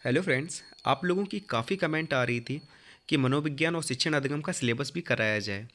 Hello friends, आप लोगों की काफ़ी कमेंट आ रही थी कि मनोविज्ञान और शिक्षण अधिगम का सिलेबस भी कराया जाए।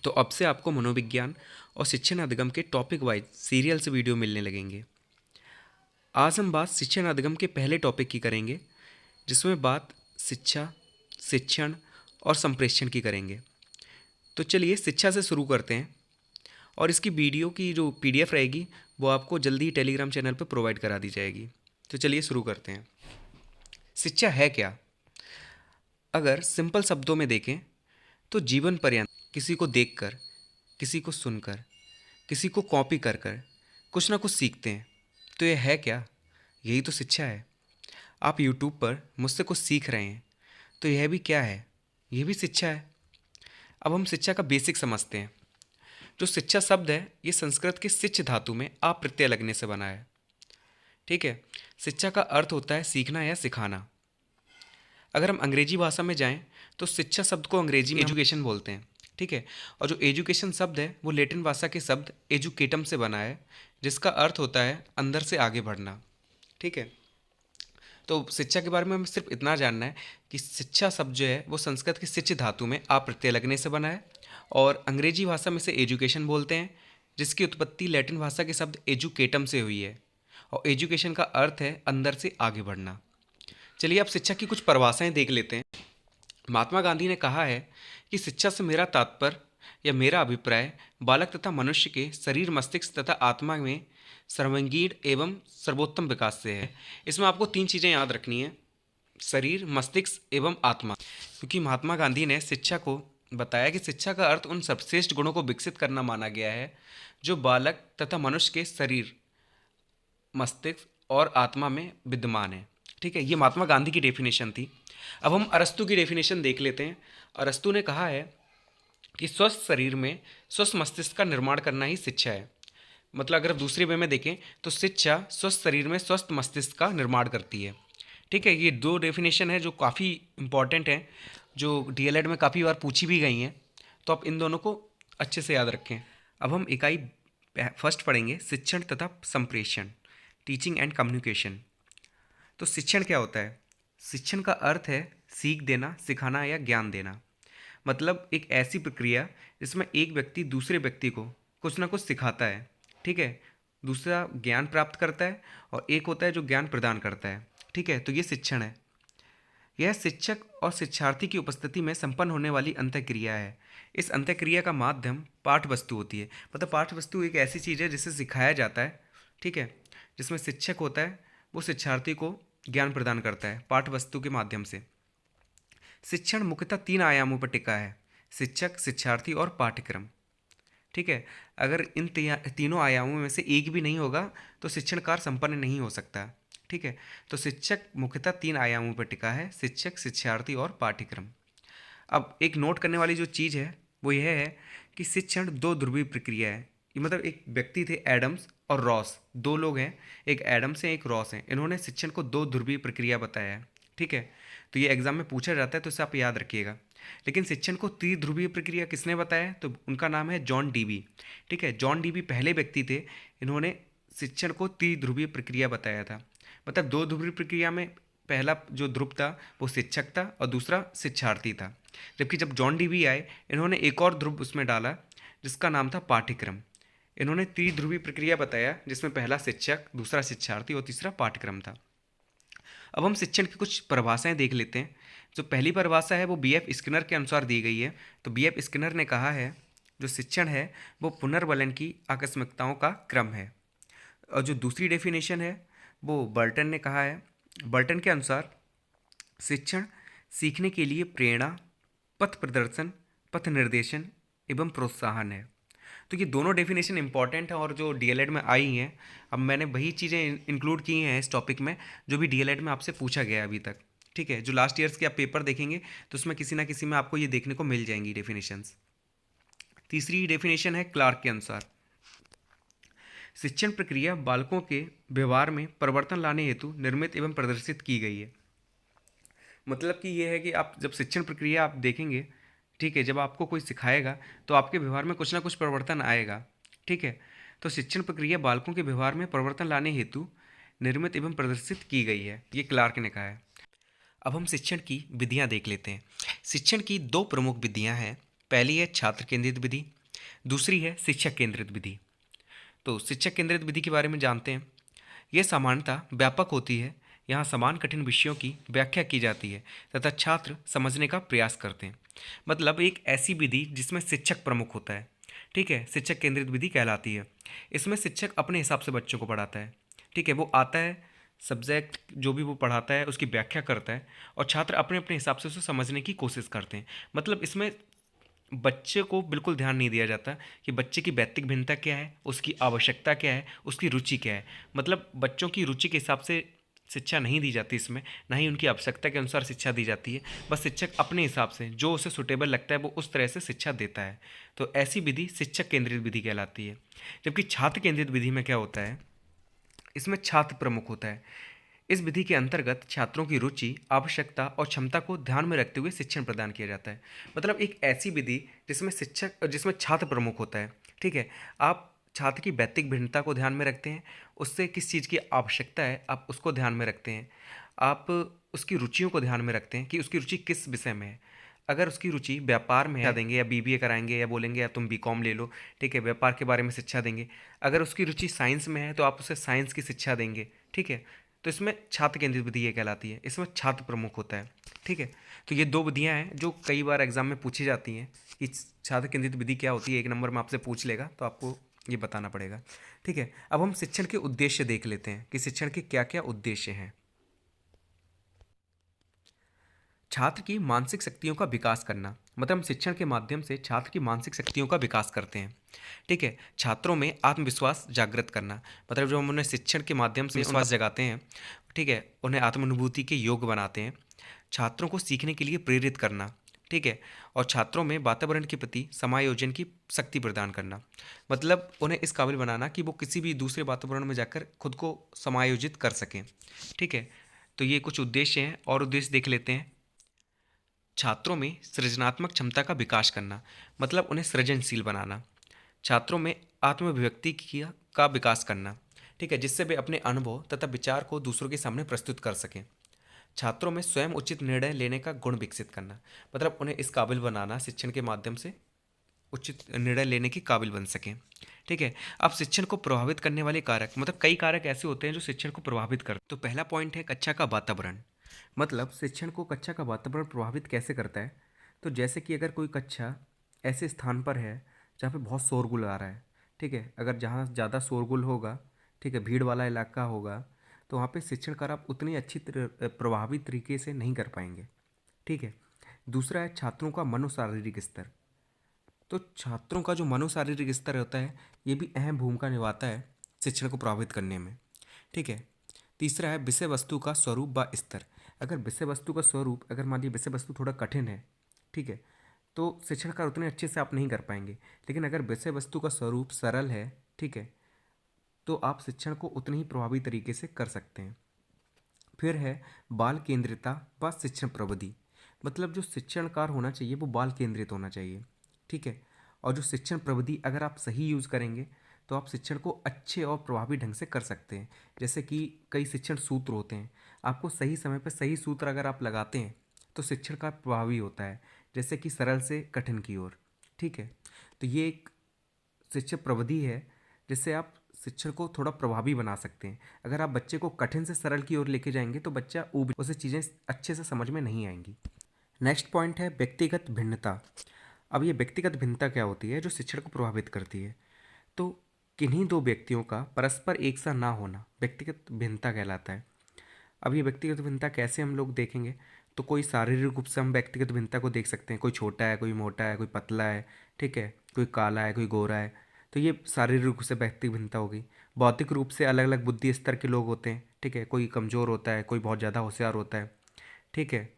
तो अब से आपको मनोविज्ञान और शिक्षण अधिगम के टॉपिक वाइज सीरियल से वीडियो मिलने लगेंगे। आज हम बात शिक्षण अधिगम के पहले टॉपिक की करेंगे, जिसमें बात शिक्षा, शिक्षण और संप्रेषण की करेंगे। तो चलिए शिक्षा से शुरू करते हैं और इसकी वीडियो की जो पीडीएफ रहेगी वो आपको जल्दी ही टेलीग्राम चैनल पर प्रोवाइड करा दी जाएगी। तो चलिए शुरू करते हैं। शिक्षा है क्या? अगर सिंपल शब्दों में देखें तो जीवन पर्यंत किसी को देखकर, किसी को सुनकर, किसी को कॉपी कर कर कुछ ना कुछ सीखते हैं। तो यह है क्या? यही तो शिक्षा है। आप यूट्यूब पर मुझसे कुछ सीख रहे हैं, तो यह भी क्या है? यह भी शिक्षा है। अब हम शिक्षा का बेसिक समझते हैं। जो शिक्षा शब्द है, ये संस्कृत के शिक्ष धातु में आ प्रत्यय लगने से बना है। ठीक है। शिक्षा का अर्थ होता है सीखना या सिखाना। अगर हम अंग्रेजी भाषा में जाएं तो शिक्षा शब्द को अंग्रेजी में एजुकेशन बोलते हैं। ठीक है। और जो एजुकेशन शब्द है वो लैटिन भाषा के शब्द एजुकेटम से बना है, जिसका अर्थ होता है अंदर से आगे बढ़ना। ठीक है। तो शिक्षा के बारे में हमें सिर्फ इतना जानना है कि शिक्षा शब्द जो है वो संस्कृत के शिक्ष धातु में आ प्रत्यय लगने से बना है और अंग्रेजी भाषा में से एजुकेशन बोलते हैं, जिसकी उत्पत्ति लैटिन भाषा के शब्द एजुकेटम से हुई है और एजुकेशन का अर्थ है अंदर से आगे बढ़ना। चलिए अब शिक्षा की कुछ परिभाषाएं देख लेते हैं। महात्मा गांधी ने कहा है कि शिक्षा से मेरा तात्पर्य या मेरा अभिप्राय बालक तथा मनुष्य के शरीर, मस्तिष्क तथा आत्मा में सर्वांगीण एवं सर्वोत्तम विकास से है। इसमें आपको तीन चीज़ें याद रखनी है: शरीर, मस्तिष्क एवं आत्मा। क्योंकि महात्मा गांधी ने शिक्षा को बताया कि शिक्षा का अर्थ उन सर्वश्रेष्ठ गुणों को विकसित करना माना गया है जो बालक तथा मनुष्य के शरीर, मस्तिष्क और आत्मा में विद्यमान है। ठीक है, ये महात्मा गांधी की डेफिनेशन थी। अब हम अरस्तु की डेफिनेशन देख लेते हैं। अरस्तु ने कहा है कि स्वस्थ शरीर में स्वस्थ मस्तिष्क का निर्माण करना ही शिक्षा है। मतलब अगर दूसरे वे में देखें तो शिक्षा स्वस्थ शरीर में स्वस्थ मस्तिष्क का निर्माण करती है। ठीक है, ये दो डेफिनेशन है जो काफ़ी इंपॉर्टेंट हैं, जो डीएलएड में काफ़ी बार पूछी भी गई हैं। तो आप इन दोनों को अच्छे से याद रखें। अब हम इकाई फर्स्ट पढ़ेंगे, शिक्षण तथा संप्रेषण, टीचिंग एंड कम्युनिकेशन। तो शिक्षण क्या होता है? शिक्षण का अर्थ है सीख देना, सिखाना या ज्ञान देना। मतलब एक ऐसी प्रक्रिया जिसमें एक व्यक्ति दूसरे व्यक्ति को कुछ ना कुछ सिखाता है। ठीक है, दूसरा ज्ञान प्राप्त करता है और एक होता है जो ज्ञान प्रदान करता है। ठीक है, तो ये शिक्षण है। यह शिक्षक और शिक्षार्थी की उपस्थिति में संपन्न होने वाली अंतःक्रिया है। इस अंतःक्रिया का माध्यम पाठ वस्तु होती है। मतलब पाठ वस्तु एक ऐसी चीज़ है जिसे सिखाया जाता है। ठीक है, जिसमें शिक्षक होता है, वो शिक्षार्थी को ज्ञान प्रदान करता है पाठ वस्तु के माध्यम से। शिक्षण मुख्यतः तीन आयामों पर टिका है: शिक्षक, शिक्षार्थी और पाठ्यक्रम। ठीक है, अगर इन तीनों आयामों में से एक भी नहीं होगा तो शिक्षण कार्य संपन्न नहीं हो सकता। ठीक है, तो शिक्षक मुख्यतः तीन आयामों पर टिका है: शिक्षक, शिक्षार्थी और पाठ्यक्रम। अब एक नोट करने वाली जो चीज़ है वो यह है कि शिक्षण दो ध्रुवीय प्रक्रिया है। ये मतलब एक व्यक्ति थे एडम्स और रॉस, दो लोग हैं, एक एडम्स है एक रॉस है। इन्होंने शिक्षण को दो ध्रुवीय प्रक्रिया बताया है। ठीक है, तो ये एग्जाम में पूछा जाता है तो इसे आप याद रखिएगा। लेकिन शिक्षण को त्रिध्रुवीय प्रक्रिया किसने बताया? तो उनका नाम है जॉन डीबी। ठीक है, जॉन डीबी पहले व्यक्ति थे, इन्होंने शिक्षण को त्रिध्रुवीय प्रक्रिया बताया था। मतलब दो ध्रुवीय प्रक्रिया में पहला जो ध्रुव था वो शिक्षक था और दूसरा शिक्षार्थी था। जबकि जब जॉन डीबी आए, इन्होंने एक और ध्रुव उसमें डाला जिसका नाम था पाठ्यक्रम। इन्होंने त्रिध्रुवीय प्रक्रिया बताया जिसमें पहला शिक्षक, दूसरा शिक्षार्थी और तीसरा पाठ्यक्रम था। अब हम शिक्षण की कुछ परिभाषाएं देख लेते हैं। जो पहली परिभाषा है वो बीएफ स्किनर के अनुसार दी गई है। तो बीएफ स्किनर ने कहा है जो शिक्षण है वो पुनर्वलन की आकस्मिकताओं का क्रम है। और जो दूसरी डेफिनेशन है वो बर्टन ने कहा है। बर्टन के अनुसार शिक्षण सीखने के लिए प्रेरणा, पथ प्रदर्शन, पथ निर्देशन एवं प्रोत्साहन है। तो ये दोनों डेफिनेशन इंपॉर्टेंट हैं और जो डीएलएड में आई हैं। अब मैंने वही चीज़ें इंक्लूड की हैं इस टॉपिक में जो भी डीएलएड में आपसे पूछा गया है अभी तक। ठीक है, जो लास्ट ईयर्स के आप पेपर देखेंगे तो उसमें किसी ना किसी में आपको ये देखने को मिल जाएंगी डेफिनेशंस। तीसरी डेफिनेशन है क्लार्क के अनुसार, शिक्षण प्रक्रिया बालकों के व्यवहार में परिवर्तन लाने हेतु निर्मित एवं प्रदर्शित की गई है। मतलब कि ये है कि आप जब शिक्षण प्रक्रिया आप देखेंगे, ठीक है, जब आपको कोई सिखाएगा तो आपके व्यवहार में कुछ ना कुछ परिवर्तन आएगा। ठीक है, तो शिक्षण प्रक्रिया बालकों के व्यवहार में परिवर्तन लाने हेतु निर्मित एवं प्रदर्शित की गई है, ये क्लार्क ने कहा है। अब हम शिक्षण की विधियां देख लेते हैं। शिक्षण की दो प्रमुख विधियां हैं। पहली है छात्र केंद्रित विधि, दूसरी है शिक्षक केंद्रित विधि। तो शिक्षक केंद्रित विधि के बारे में जानते हैं। यह सामान्यतः व्यापक होती है। यहाँ समान कठिन विषयों की व्याख्या की जाती है तथा छात्र समझने का प्रयास करते हैं। मतलब एक ऐसी विधि जिसमें शिक्षक प्रमुख होता है, ठीक है, शिक्षक केंद्रित विधि कहलाती है। इसमें शिक्षक अपने हिसाब से बच्चों को पढ़ाता है, ठीक है, वो आता है, सब्जेक्ट जो भी वो पढ़ाता है उसकी व्याख्या करता है और छात्र अपने अपने हिसाब से उसे समझने की कोशिश करते हैं। मतलब इसमें बच्चे को बिल्कुल ध्यान नहीं दिया जाता कि बच्चे की व्यक्तिगत भिन्नता क्या है, उसकी आवश्यकता क्या है, उसकी रुचि क्या है। मतलब बच्चों की रुचि के हिसाब से शिक्षा नहीं दी जाती इसमें, ना ही उनकी आवश्यकता के अनुसार शिक्षा दी जाती है। बस शिक्षक अपने हिसाब से जो उसे सुटेबल लगता है वो उस तरह से शिक्षा देता है। तो ऐसी विधि शिक्षक केंद्रित विधि कहलाती है। जबकि छात्र केंद्रित विधि में क्या होता है, इसमें छात्र प्रमुख होता है। इस विधि के अंतर्गत छात्रों की रुचि, आवश्यकता और क्षमता को ध्यान में रखते हुए शिक्षण प्रदान किया जाता है। मतलब एक ऐसी विधि जिसमें छात्र प्रमुख होता है, ठीक है। आप छात्र की व्यक्तिगत भिन्नता को ध्यान में रखते हैं, उससे किस चीज़ की आवश्यकता है आप उसको ध्यान में रखते हैं, आप उसकी रुचियों को ध्यान में रखते हैं कि उसकी रुचि किस विषय में है। अगर उसकी रुचि व्यापार में है देंगे या बीबीए कराएंगे या बोलेंगे या तुम बीकॉम ले लो, ठीक है, व्यापार के बारे में शिक्षा देंगे। अगर उसकी रुचि साइंस में है तो आप उसे साइंस की शिक्षा देंगे, ठीक है। तो इसमें छात्र केंद्रित विधि ये कहलाती है, इसमें छात्र प्रमुख होता है, ठीक है। तो ये दो विधियां हैं जो कई बार एग्जाम में पूछी जाती हैं कि छात्र केंद्रित विधि क्या होती है, एक नंबर में आपसे पूछ लेगा तो आपको ये बताना पड़ेगा, ठीक है। अब हम शिक्षण के उद्देश्य देख लेते हैं कि शिक्षण के क्या क्या उद्देश्य हैं। छात्र की मानसिक शक्तियों का विकास करना, मतलब हम शिक्षण के माध्यम से छात्र की मानसिक शक्तियों का विकास करते हैं, ठीक है। छात्रों में आत्मविश्वास जागृत करना, मतलब जो हम उन्हें शिक्षण के माध्यम से विश्वास जगाते हैं, ठीक है, उन्हें आत्मानुभूति के योग्य बनाते हैं। छात्रों को सीखने के लिए प्रेरित करना, ठीक है, और छात्रों में वातावरण के प्रति समायोजन की शक्ति प्रदान करना, मतलब उन्हें इस काबिल बनाना कि वो किसी भी दूसरे वातावरण में जाकर खुद को समायोजित कर सकें, ठीक है। तो ये कुछ उद्देश्य हैं और उद्देश्य देख लेते हैं। छात्रों में सृजनात्मक क्षमता का विकास करना, मतलब उन्हें सृजनशील बनाना। छात्रों में आत्माभिव्यक्ति का विकास करना, ठीक है, जिससे वे अपने अनुभव तथा विचार को दूसरों के सामने प्रस्तुत कर सकें। छात्रों में स्वयं उचित निर्णय लेने का गुण विकसित करना, मतलब उन्हें इस काबिल बनाना शिक्षण के माध्यम से उचित निर्णय लेने की काबिल बन सकें, ठीक है। अब शिक्षण को प्रभावित करने वाले कारक, मतलब कई कारक ऐसे होते हैं जो शिक्षण को प्रभावित करते हैं। तो पहला पॉइंट है कक्षा का वातावरण। मतलब शिक्षण को कक्षा का वातावरण प्रभावित कैसे करता है। तो जैसे कि अगर कोई कक्षा ऐसे स्थान पर है जहाँ पे बहुत शोरगुल आ रहा है, ठीक है, अगर जहाँ ज़्यादा शोरगुल होगा, ठीक है, भीड़ वाला इलाका होगा, तो वहाँ पे शिक्षण कार्य आप उतनी प्रभावी तरीके से नहीं कर पाएंगे, ठीक है। दूसरा है छात्रों का मनोशारीरिक स्तर। तो छात्रों का जो मनोशारीरिक स्तर होता है ये भी अहम भूमिका निभाता है शिक्षण को प्रभावित करने में, ठीक है। तीसरा है विषय वस्तु का स्वरूप व स्तर। अगर विषय वस्तु का स्वरूप, अगर मान लीजिए विषय वस्तु थोड़ा कठिन है, ठीक है, तो शिक्षण कार्य उतने अच्छे से आप नहीं कर पाएंगे। लेकिन अगर विषय वस्तु का स्वरूप सरल है, ठीक है, तो आप शिक्षण को उतने ही प्रभावी तरीके से कर सकते हैं। फिर है बाल केंद्रितता व शिक्षण प्रविधि। मतलब जो शिक्षण कार्य होना चाहिए वो बाल केंद्रित होना चाहिए, ठीक है। और जो शिक्षण प्रविधि अगर आप सही यूज़ करेंगे तो आप शिक्षण को अच्छे और प्रभावी ढंग से कर सकते हैं। जैसे कि कई शिक्षण सूत्र होते हैं, आपको सही समय पर सही सूत्र अगर आप लगाते हैं तो शिक्षण का प्रभावी होता है, जैसे कि सरल से कठिन की ओर, ठीक है। तो ये एक शिक्षण प्रविधि है जिससे आप शिक्षण को थोड़ा प्रभावी बना सकते हैं। अगर आप बच्चे को कठिन से सरल की ओर लेके जाएंगे तो बच्चा उसे चीज़ें अच्छे से समझ में नहीं आएंगी। नेक्स्ट पॉइंट है व्यक्तिगत भिन्नता। अब ये व्यक्तिगत भिन्नता क्या होती है जो शिक्षण को प्रभावित करती है। तो किन्हीं दो व्यक्तियों का परस्पर एक सा ना होना व्यक्तिगत भिन्नता कहलाता है। अब ये व्यक्तिगत भिन्नता कैसे हम लोग देखेंगे, तो कोई शारीरिक रूप से हम व्यक्तिगत भिन्नता को देख सकते हैं। कोई छोटा है, कोई मोटा है, कोई पतला है, ठीक है, कोई काला है, कोई गोरा है, तो ये शारीरिक रूप से व्यक्तिगत भिन्नता होगी। बौद्धिक रूप से अलग अलग बुद्धि स्तर के लोग होते हैं, ठीक है, कोई कमज़ोर होता है, कोई बहुत ज़्यादा होशियार होता है, ठीक है,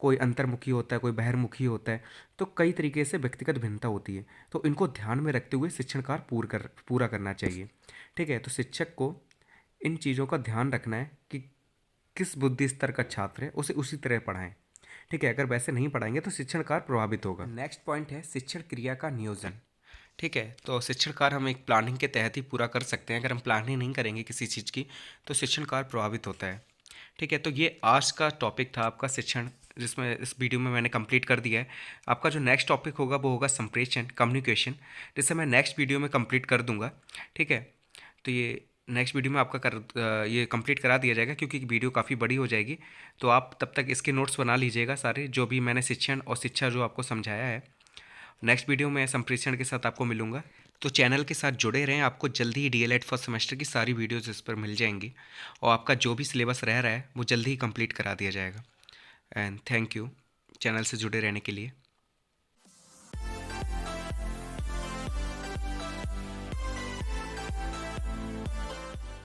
कोई अंतर्मुखी होता है, कोई बहिर्मुखी होता है। तो कई तरीके से व्यक्तिगत भिन्नता होती है, तो इनको ध्यान में रखते हुए शिक्षण कार्य पूरा करना चाहिए, ठीक है। तो शिक्षक को इन चीज़ों का ध्यान रखना है कि किस बुद्धि स्तर का छात्र है उसे उसी तरह पढ़ाएं, ठीक है। अगर वैसे नहीं पढ़ाएंगे तो शिक्षण कार्य प्रभावित होगा। नेक्स्ट पॉइंट है शिक्षण क्रिया का नियोजन। ठीक है। तो शिक्षण कार्य हम एक प्लानिंग के तहत ही पूरा कर सकते हैं। अगर हम प्लानिंग नहीं करेंगे किसी चीज़ की तो शिक्षण कार्य प्रभावित होता है। ठीक है, तो ये आज का टॉपिक था आपका शिक्षण, जिसमें इस वीडियो में मैंने कंप्लीट कर दिया है। आपका जो नेक्स्ट टॉपिक होगा वो होगा संप्रेषण, कम्युनिकेशन, जिसे मैं नेक्स्ट वीडियो में कंप्लीट कर दूंगा। ठीक है, तो ये नेक्स्ट वीडियो में आपका ये कंप्लीट करा दिया जाएगा, क्योंकि वीडियो काफ़ी बड़ी हो जाएगी। तो आप तब तक इसके नोट्स बना लीजिएगा सारे, जो भी मैंने शिक्षण और शिक्षा जो आपको समझाया है। नेक्स्ट वीडियो में संप्रेषण के साथ आपको मिलूंगा। तो चैनल के साथ जुड़े रहें, आपको जल्दी ही डीएलएड फर्स्ट सेमेस्टर की सारी वीडियोज़ इस पर मिल जाएंगी, और आपका जो भी सिलेबस रह रहा है वो जल्दी ही कंप्लीट करा दिया जाएगा। एंड थैंक यू चैनल से जुड़े रहने के लिए।